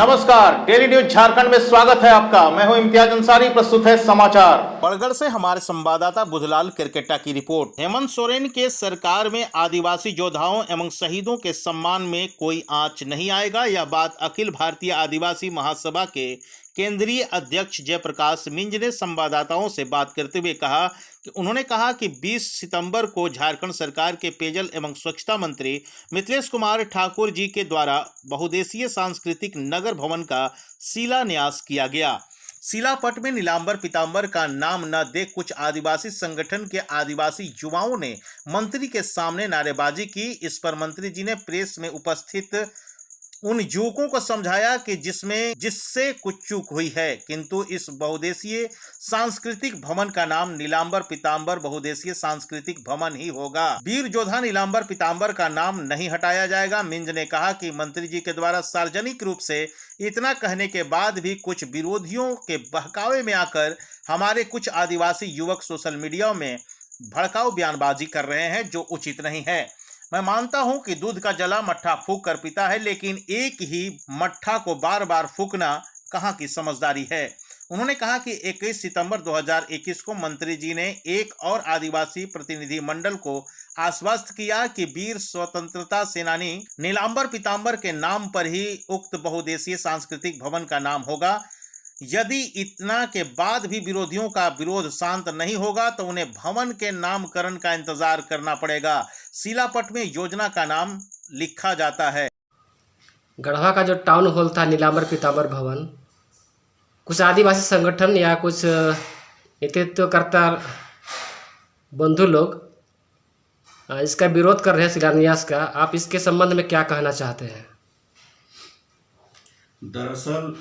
नमस्कार, daily news Jharkhand में स्वागत है आपका। मैं हूं इम्तियाज अंसारी, प्रस्तुत है समाचार। बड़गढ़ से हमारे संवाददाता बुधलाल किरकेटा की रिपोर्ट। हेमंत सोरेन के सरकार में आदिवासी योद्धाओं एवं शहीदों के सम्मान में कोई आंच नहीं आएगा। यह बात अखिल भारतीय आदिवासी महासभा के केंद्रीय अध्यक्ष जयप्रकाश मिंज ने संवाददाताओं से बात करते हुए कहा कि उन्होंने कहा कि 20 सितंबर को झारखंड सरकार के पेयजल एवं स्वच्छता मंत्री मिथिलेश कुमार ठाकुर जी के द्वारा बहुउद्देशीय सांस्कृतिक नगर भवन का शिलान्यास किया गया। शिलापट में नीलांबर पीतांबर का नाम न देख कुछ आदिवासी संगठन के आदिवासी युवाओं ने मंत्री के सामने नारेबाजी की। इस पर मंत्री जी ने प्रेस में उपस्थित उन युवकों को समझाया कि जिससे कुछ चूक हुई है, किंतु इस बहुउद्देशीय सांस्कृतिक भवन का नाम नीलांबर पीतांबर बहुउद्देशीय सांस्कृतिक भवन ही होगा। वीर योद्धा नीलांबर पीतांबर का नाम नहीं हटाया जाएगा। मिंज ने कहा कि मंत्री जी के द्वारा सार्वजनिक रूप से इतना कहने के बाद भी कुछ विरोधियों के बहकावे में आकर हमारे कुछ आदिवासी युवक सोशल मीडिया में भड़काऊ बयानबाजी कर रहे हैं, जो उचित नहीं है। मैं मानता हूं कि दूध का जला मट्ठा फूंक कर पीता है, लेकिन एक ही मट्ठा को बार बार फूंकना कहां की समझदारी है। उन्होंने कहा कि 21 सितंबर 2021 को मंत्री जी ने एक और आदिवासी प्रतिनिधि मंडल को आश्वस्त किया कि वीर स्वतंत्रता सेनानी नीलांबर पीतांबर के नाम पर ही उक्त बहुउद्देशीय सांस्कृतिक भवन का नाम होगा। यदि इतना के बाद भी विरोधियों का विरोध शांत नहीं होगा तो उन्हें भवन के नामकरण का इंतजार करना पड़ेगा। शिलापट में योजना का नाम लिखा जाता है। गढ़वा का जो टाउन हॉल था नीलांबर पीतांबर भवन, कुछ आदिवासी संगठन या कुछ नेतृत्वकर्ता बंधु लोग इसका विरोध कर रहे हैं, शिलान्यास का। आप इसके संबंध में क्या कहना चाहते हैं? दरअसल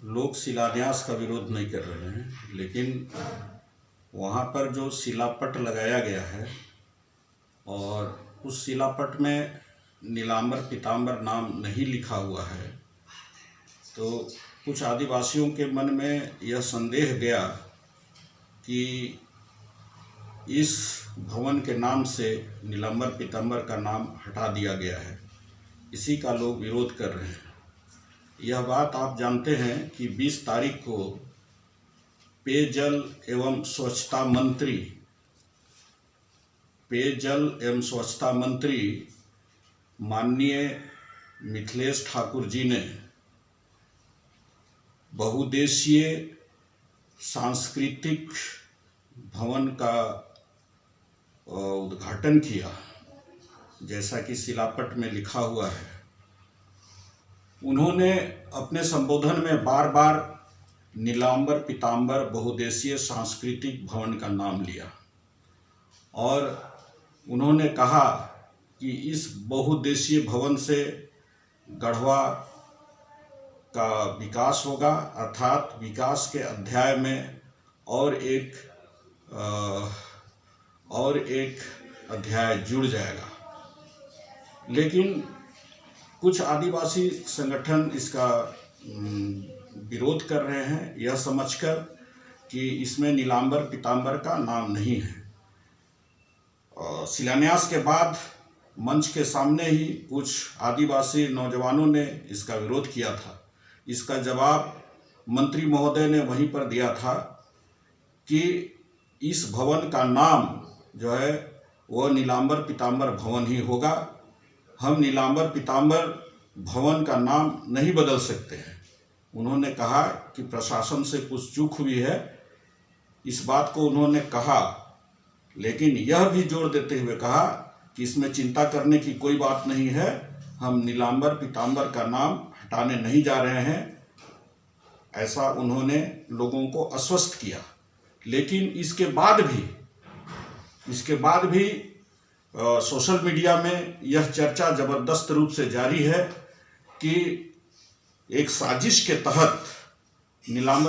लोग शिलान्यास का विरोध नहीं कर रहे हैं, लेकिन वहाँ पर जो शिलापट लगाया गया है और उस शिलापट में नीलांबर पीतांबर नाम नहीं लिखा हुआ है, तो कुछ आदिवासियों के मन में यह संदेह गया कि इस भवन के नाम से नीलांबर पीतांबर का नाम हटा दिया गया है। इसी का लोग विरोध कर रहे हैं। यह बात आप जानते हैं कि 20 तारीख को पेयजल एवं स्वच्छता मंत्री माननीय मिथिलेश ठाकुर जी ने बहुउद्देशीय सांस्कृतिक भवन का उद्घाटन किया, जैसा कि शिलापट में लिखा हुआ है। उन्होंने अपने संबोधन में बार बार नीलांबर पीतांबर बहुउद्देशीय सांस्कृतिक भवन का नाम लिया और उन्होंने कहा कि इस बहुउद्देशीय भवन से गढ़वा का विकास होगा, अर्थात विकास के अध्याय में और एक अध्याय जुड़ जाएगा। लेकिन कुछ आदिवासी संगठन इसका विरोध कर रहे हैं, यह समझकर कि इसमें नीलांबर पीतांबर का नाम नहीं है। शिलान्यास के बाद मंच के सामने ही कुछ आदिवासी नौजवानों ने इसका विरोध किया था। इसका जवाब मंत्री महोदय ने वहीं पर दिया था कि इस भवन का नाम जो है वह नीलांबर पीतांबर भवन ही होगा। हम नीलांबर पीतांबर भवन का नाम नहीं बदल सकते हैं। उन्होंने कहा कि प्रशासन से कुछ चूक हुई है, इस बात को उन्होंने कहा, लेकिन यह भी जोर देते हुए कहा कि इसमें चिंता करने की कोई बात नहीं है, हम नीलांबर पीतांबर का नाम हटाने नहीं जा रहे हैं। ऐसा उन्होंने लोगों को आश्वस्त किया। लेकिन इसके बाद भी सोशल मीडिया में यह चर्चा जबरदस्त रूप से जारी है कि एक साजिश के तहत नीलांबर